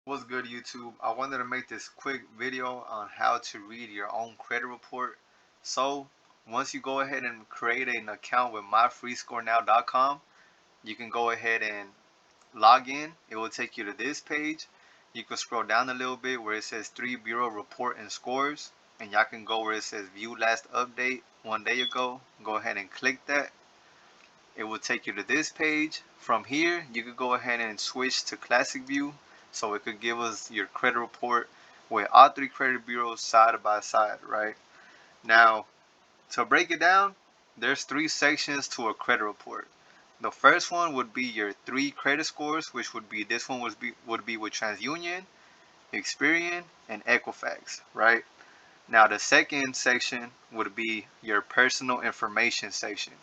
What's good, YouTube? I wanted to make this quick video on how to read your own credit report. So once you go ahead and create an account with myfreescorenow.com, you can go ahead and log in. It will take you to this page. You can scroll down a little bit where it says 3 Bureau Report and Scores, and y'all can go where it says View Last Update 1 day ago. Go ahead and click that. It will take you to this page. From here, you could go ahead and switch to Classic View, so it could give us your credit report with all three credit bureaus side by side, right? Now, to break it down, there's three sections to a credit report. The first one would be your three credit scores, which would be this one would be with TransUnion, Experian, and Equifax, right? Now the second section would be your personal information section.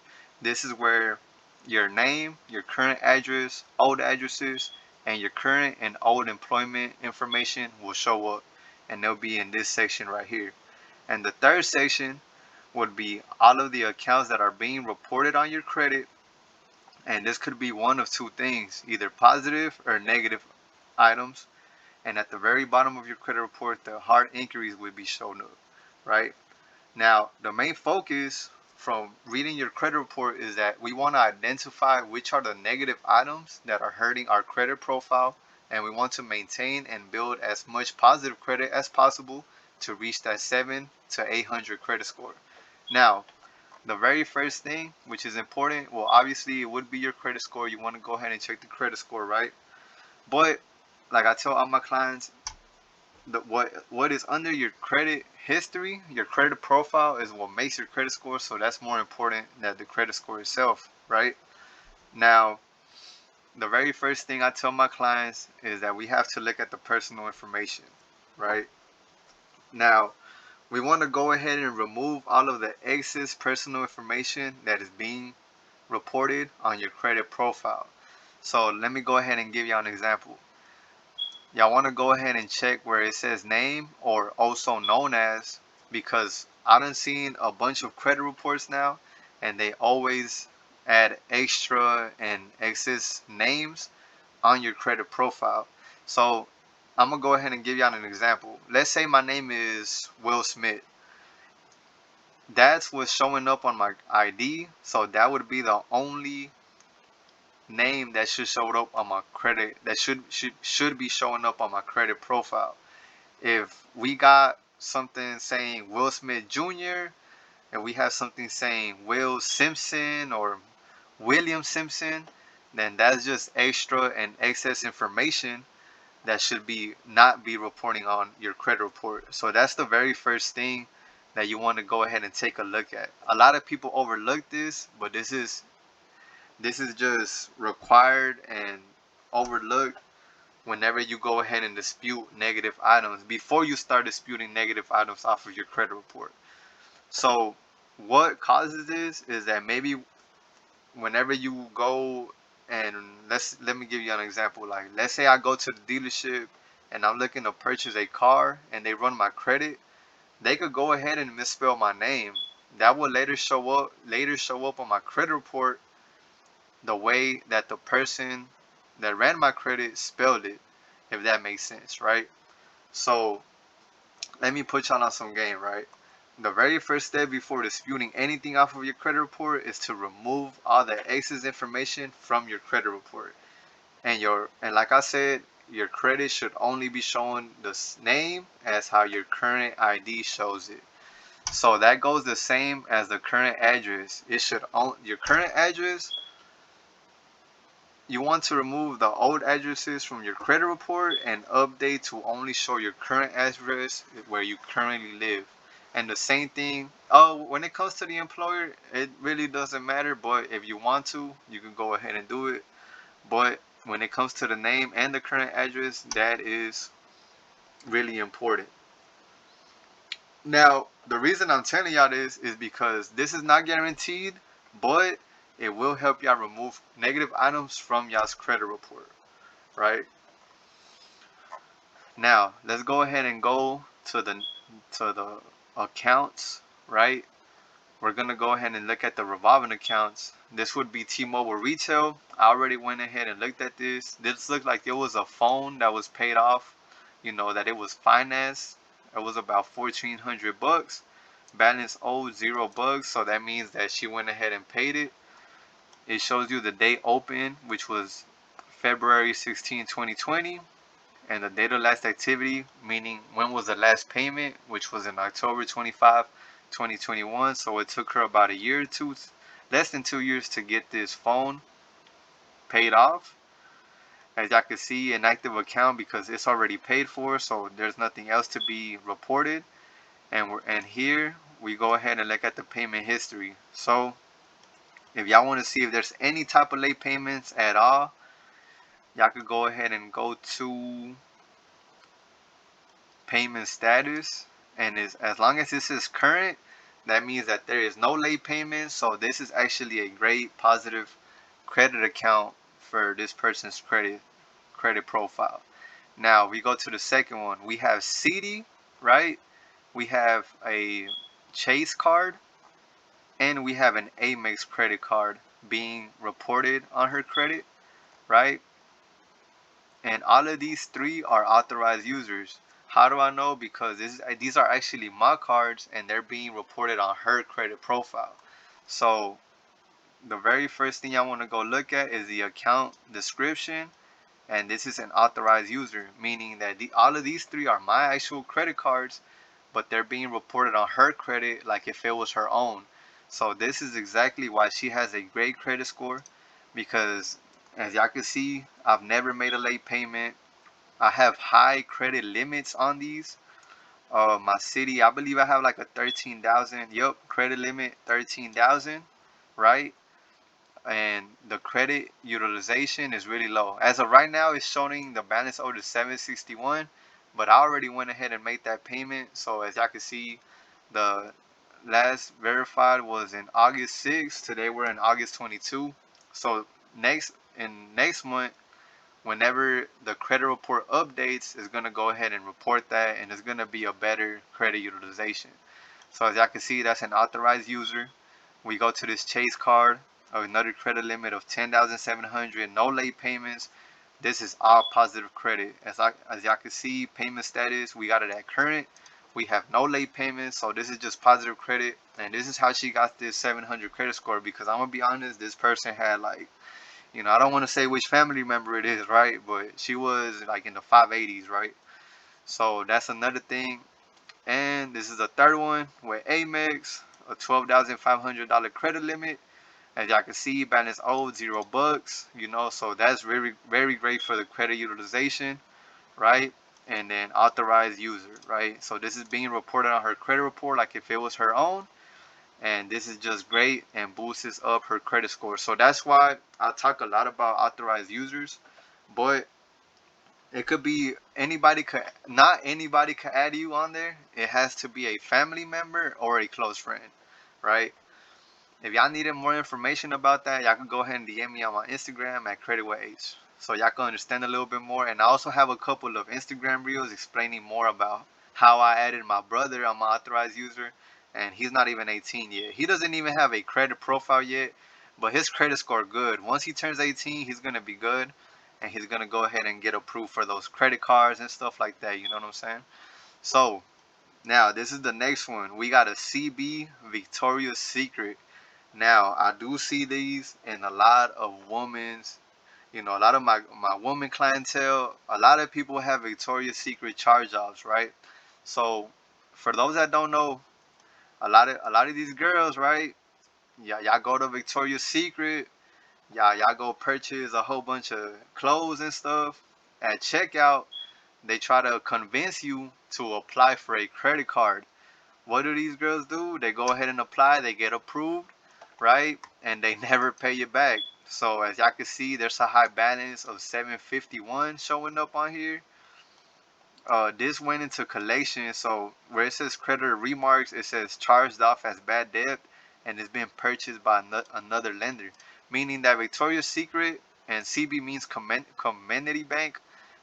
This is where your name, your current address, old addresses, and your current and old employment information will show up, and they'll be in this section right here. And the third section would be all of the accounts that are being reported on your credit, and this could be one of two things, either positive or negative items. And at the very bottom of your credit report, the hard inquiries would be shown up, right? Now, the main focus from reading your credit report is that we want to identify which are the negative items that are hurting our credit profile, and we want to maintain and build as much positive credit as possible to reach that 7 to 800 credit score. Now, the very first thing, which is important, well, obviously it would be your credit score. You want to go ahead and check the credit score, right? But like I tell all my clients, what is under your credit history, your credit profile, is what makes your credit score. So that's more important than the credit score itself, right? Now, the very first thing I tell my clients is that we have to look at the personal information, right? Now, we want to go ahead and remove all of the excess personal information that is being reported on your credit profile. So let me go ahead and give y'all an example. Y'all want to go ahead and check where it says name or also known as, because I done seen a bunch of credit reports now, and they always add extra and excess names on your credit profile. So I'm gonna go ahead and give y'all an example. Let's say my name is Will Smith. That's what's showing up on my ID, so that would be the only name that should show up on my credit, that should be showing up on my credit profile. If we got something saying Will Smith Jr., and we have something saying Will Simpson or William Simpson, then that's just extra and excess information that should be not be reporting on your credit report. So that's the very first thing that you want to go ahead and take a look at. A lot of people overlook this, but this is just required and overlooked whenever you go ahead and dispute negative items before you start disputing negative items off of your credit report. So what causes this is that maybe whenever you go and let me give you an example. Like, let's say I go to the dealership and I'm looking to purchase a car and they run my credit, they could go ahead and misspell my name. That will later show up on my credit report the way that the person that ran my credit spelled it, if that makes sense, right? So let me put y'all on some game, right? The very first step before disputing anything off of your credit report is to remove all the excess information from your credit report. And like I said, your credit should only be showing the name as how your current ID shows it. So that goes the same as the current address. Your current address, you want to remove the old addresses from your credit report and update to only show your current address where you currently live. And the same thing, when it comes to the employer, it really doesn't matter, but if you want to, you can go ahead and do it. But when it comes to the name and the current address, that is really important. Now, the reason I'm telling y'all this is because this is not guaranteed, but it will help y'all remove negative items from y'all's credit report, right? Now, let's go ahead and go to the accounts, right? we're gonna go ahead and look at the revolving accounts. This would be T-Mobile retail. I already went ahead and looked at this. This looked like it was a phone that was paid off, that it was financed. It was about 1,400 bucks. Balance owed $0, so that means that she went ahead and paid it. It shows you the date open, which was February 16, 2020, and the date of last activity, meaning when was the last payment, which was in October 25, 2021. So it took her about a year or two, less than 2 years, to get this phone paid off. As y'all can see, an active account because it's already paid for, so there's nothing else to be reported. And here we go ahead and look at the payment history. So if y'all want to see if there's any type of late payments at all, y'all could go ahead and go to payment status, and as long as this is current, that means that there is no late payment. So this is actually a great positive credit account for this person's credit profile. Now we go to the second one. We have CD, right? We have a Chase card, and we have an Amex credit card being reported on her credit, right? And all of these three are authorized users. How do I know? Because these are actually my cards, and they're being reported on her credit profile. So the very first thing I want to go look at is the account description, and this is an authorized user, meaning that all of these three are my actual credit cards, but they're being reported on her credit like if it was her own. So this is exactly why she has a great credit score, because as y'all can see, I've never made a late payment. I have high credit limits on these. My city, I believe I have like a 13,000. Yup, credit limit 13,000, right? And the credit utilization is really low. As of right now, it's showing the balance owed is 761, but I already went ahead and made that payment. So as y'all can see, the last verified was in August 6th. Today we're in August 22. So next month, whenever the credit report updates, is going to go ahead and report that, and it's going to be a better credit utilization. So as y'all can see, that's an authorized user. We go to this Chase card, another credit limit of 10,700, no late payments. This is all positive credit. As y'all can see, payment status, we got it at current. We have no late payments, so this is just positive credit. And this is how she got this 700 credit score, because I'm gonna be honest, this person had like, I don't want to say which family member it is, right? But she was like in the 580s, right? So that's another thing. And this is the third one with Amex, a $12,500 credit limit. As y'all can see, balance owed $0, so that's very, very great for the credit utilization, right? And then authorized user, right? So this is being reported on her credit report like if it was her own, and this is just great and boosts up her credit score. So that's why I talk a lot about authorized users, but it could be anybody, could not anybody could add you on there. It has to be a family member or a close friend, right? If y'all needed more information about that, y'all can go ahead and DM me on my Instagram at CreditWithH, so y'all can understand a little bit more. And I also have a couple of Instagram reels explaining more about how I added my brother on my authorized user, and he's not even 18 yet. He doesn't even have a credit profile yet, but his credit score good. Once he turns 18, he's gonna be good, and he's gonna go ahead and get approved for those credit cards and stuff like that. You know what I'm saying? So now this is the next one. We got a CB Victoria's Secret. Now, I do see these in a lot of women's, a lot of my woman clientele. A lot of people have Victoria's Secret charge-offs, right? So, for those that don't know, a lot of these girls, right? Y'all go to Victoria's Secret, y'all go purchase a whole bunch of clothes and stuff. At checkout, they try to convince you to apply for a credit card. What do these girls do? They go ahead and apply, they get approved, right? And they never pay you back. So as y'all can see, there's a high balance of 751 showing up on here. This went into collection, so where it says creditor remarks, it says charged off as bad debt, and it's been purchased by another lender, meaning that Victoria's Secret and CB means community bank,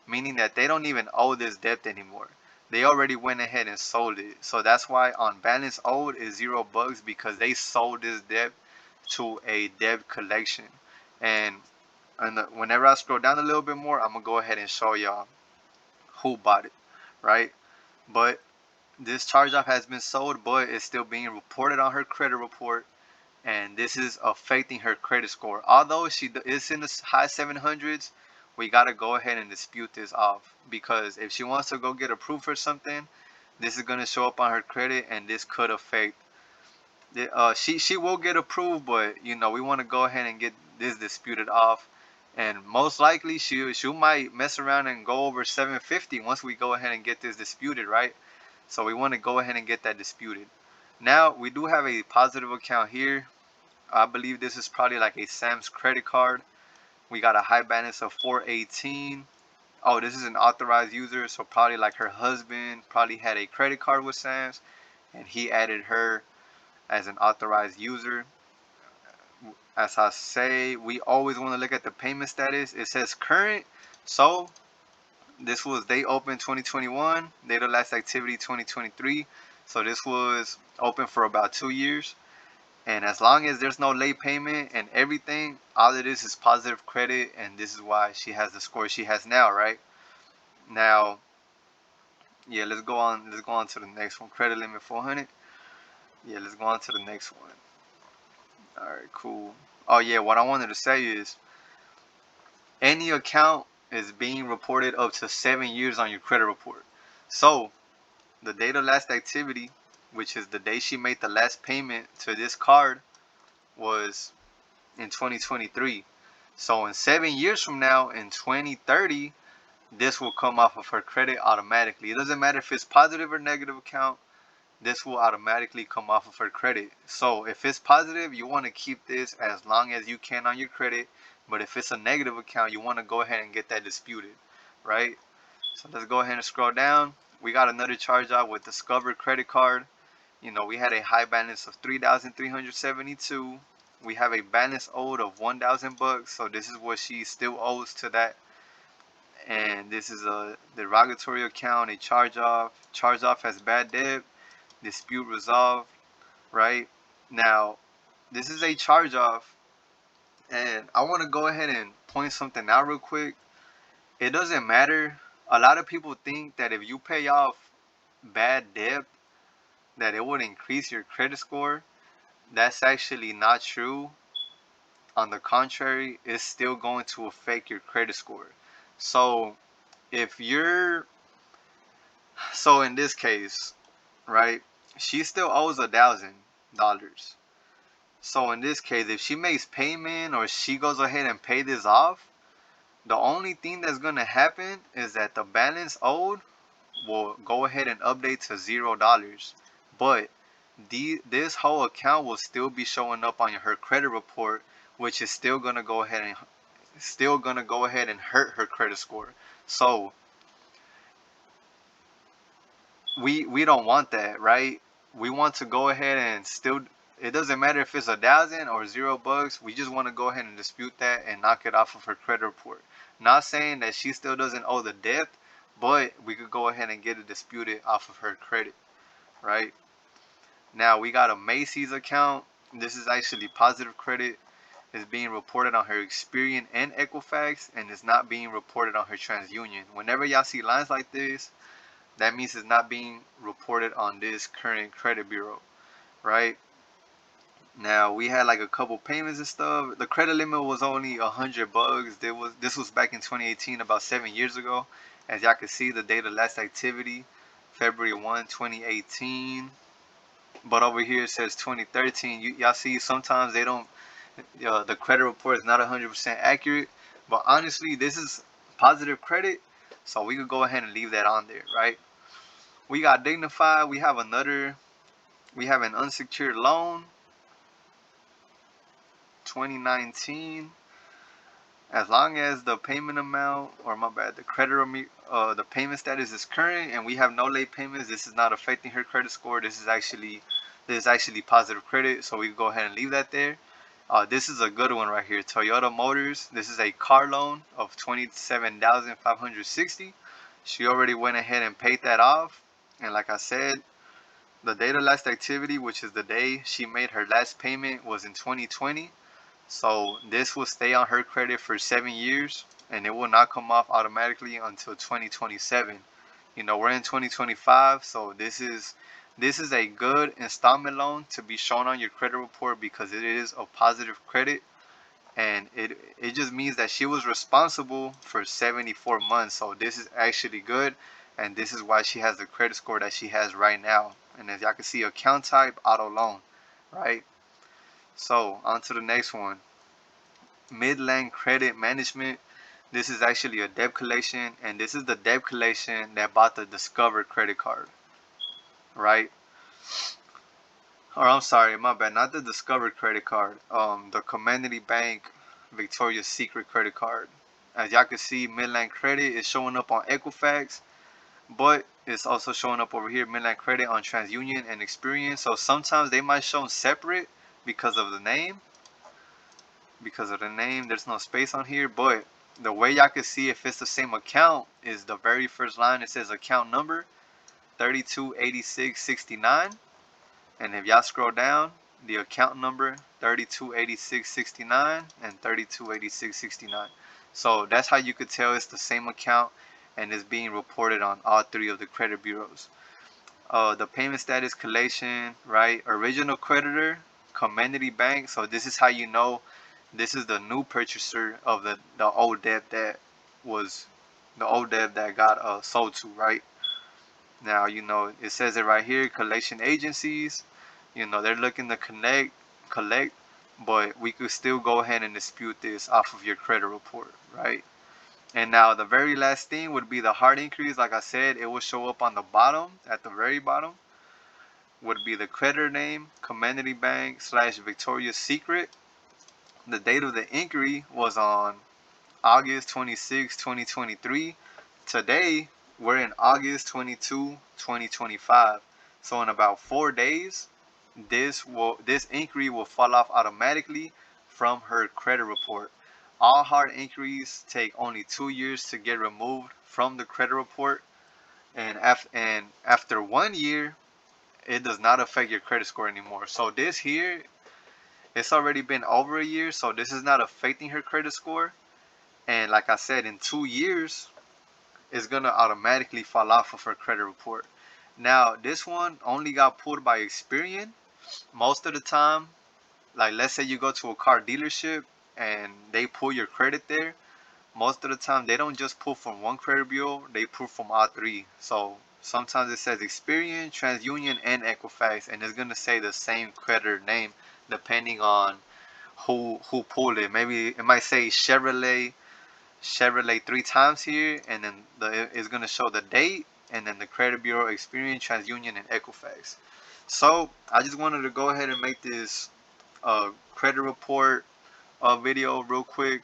meaning that they don't even owe this debt anymore. they already went ahead and sold it. So that's why on balance owed is $0 because they sold this debt to a debt collection. And whenever I scroll down a little bit more, I'm gonna go ahead and show y'all who bought it, right? But this charge off has been sold, but it's still being reported on her credit report, and this is affecting her credit score. Although she is in the high 700s, we gotta go ahead and dispute this off, because if she wants to go get approved for something, this is gonna show up on her credit, and this could affect. She will get approved, but we want to go ahead and get this disputed off, and most likely she might mess around and go over 750 once we go ahead and get this disputed, right? So we want to go ahead and get that disputed. Now we do have a positive account here. I believe this is probably like a Sam's credit card. We got a high balance of 418. Oh, this is an authorized user, so probably like her husband probably had a credit card with Sam's, and he added her as an authorized user. As I say, we always want to look at the payment status. It says current, so this was date open 2021, date of last activity 2023. So this was open for about 2 years. And as long as there's no late payment and everything, all it is positive credit, and this is why she has the score she has now, right? Now, yeah, let's go on. Let's go on to the next one. Credit limit 400. Yeah, let's go on to the next one. All right, cool. Oh yeah, what I wanted to say is any account is being reported up to 7 years on your credit report. So the date of last activity, which is the day she made the last payment to this card, was in 2023. So in 7 years from now, in 2030, this will come off of her credit automatically. It doesn't matter if it's positive or negative account, this will automatically come off of her credit. So if it's positive, you want to keep this as long as you can on your credit. But if it's a negative account, you want to go ahead and get that disputed, right? So let's go ahead and scroll down. We got another charge out with Discover credit card. We had a high balance of 3,372. We have a balance owed of $1,000, so this is what she still owes to that. And this is a derogatory account, a charge off. Charge off as bad debt. Dispute resolved, right? Now, this is a charge off, and I want to go ahead and point something out real quick. It doesn't matter. A lot of people think that if you pay off bad debt, that it would increase your credit score. That's actually not true. On the contrary, it's still going to affect your credit score. So if you're, so in this case, right, she still owes $1,000. So in this case, if she makes payment or she goes ahead and pay this off, the only thing that's gonna happen is that the balance owed will go ahead and update to $0. But this whole account will still be showing up on her credit report, which is still gonna go ahead and hurt her credit score. So we don't want that, right? We want to go ahead and still, it doesn't matter if it's 1,000 or $0. We just want to go ahead and dispute that and knock it off of her credit report. Not saying that she still doesn't owe the debt, but we could go ahead and get it disputed off of her credit, right? Now we got a Macy's account. This is actually positive credit. It's being reported on her Experian and Equifax, and it's not being reported on her TransUnion. Whenever y'all see lines like this, that means it's not being reported on this current credit bureau, right? Now we had like a couple payments and stuff. The credit limit was only $100. This was back in 2018, about 7 years ago. As y'all can see, the date of last activity, February 1, 2018. But over here it says 2013. Y'all see, sometimes they don't. The credit report is not 100% accurate. But honestly, this is positive credit, so we could go ahead and leave that on there, right? We got Dignify. We have an unsecured loan, 2019. As long as the payment amount, or my bad, the payment status is current and we have no late payments, this is not affecting her credit score. This is actually positive credit, so we can go ahead and leave that there. This is a good one right here. Toyota Motors. This is a car loan of 27,560. She already went ahead and paid that off. And like I said, the date of last activity, which is the day she made her last payment, was in 2020. So this will stay on her credit for 7 years, and it will not come off automatically until 2027. You know, we're in 2025, so this is a good installment loan to be shown on your credit report because it is a positive credit, and it just means that she was responsible for 74 months. So this is actually good, and this is why she has the credit score that she has right now. And as y'all can see, account type auto loan, right? So on to the next one. Midland Credit Management. This is actually a debt collection, and this is the debt collection that bought the Discover credit card, right? Or I'm sorry, my bad, not the Discover credit card. The Community Bank Victoria's Secret credit card. As y'all can see, Midland Credit is showing up on Equifax, but it's also showing up over here, Midland Credit, on TransUnion and Experian. So sometimes they might show separate because of the name. There's no space on here, but the way y'all can see if it's the same account is the very first line. It says account number 328669, and if y'all scroll down, the account number 328669 and 328669. So that's how you could tell it's the same account, and it's being reported on all three of the credit bureaus. The payment status collation, right? Original creditor, Community Bank. So this is how you know this is the new purchaser of the old debt that got sold to, right? Now, you know, it says it right here, collection agencies, you know, they're looking to collect, but we could still go ahead and dispute this off of your credit report, right? And now the very last thing would be the hard increase. Like I said, it will show up on the bottom, at the very bottom, would be the creditor name, Community Bank / Victoria's Secret. The date of the inquiry was on August 26, 2023. Today, we're in August 22, 2025. So in about 4 days, this inquiry will fall off automatically from her credit report. All hard inquiries take only 2 years to get removed from the credit report, and after 1 year, it does not affect your credit score anymore. So this here, it's already been over a year, so this is not affecting her credit score. And like I said, in 2 years, it's gonna automatically fall off of her credit report. Now, this one only got pulled by Experian. Most of the time, like let's say you go to a car dealership and they pull your credit there, most of the time they don't just pull from one credit bureau, they pull from all three. So sometimes it says Experian, TransUnion, and Equifax, and it's gonna say the same creditor name depending on who pulled it. Maybe it might say Chevrolet 3 times here, and then it's gonna show the date, and then the credit bureau, Experian, TransUnion, and Equifax. So I just wanted to go ahead and make this credit report video real quick,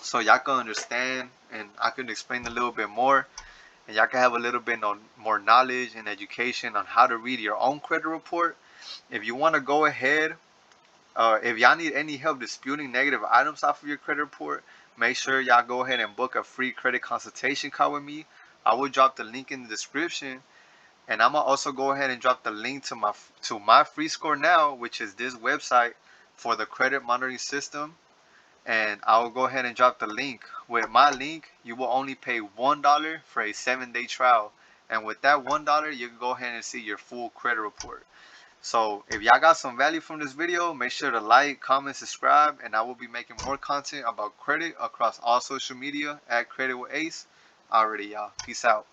so y'all can understand and I can explain a little bit more, and y'all can have a little bit more knowledge and education on how to read your own credit report. If you want to go ahead, if y'all need any help disputing negative items off of your credit report, make sure y'all go ahead and book a free credit consultation call with me. I will drop the link in the description, and I'm gonna also go ahead and drop the link to my free score now, which is this website for the credit monitoring system. And I will go ahead and drop the link. With my link, you will only pay $1 for a 7-day trial, and with that $1, you can go ahead and see your full credit report. So if y'all got some value from this video, make sure to like, comment, subscribe, and I will be making more content about credit across all social media at Credit with Ace. Alrighty, y'all. Peace out.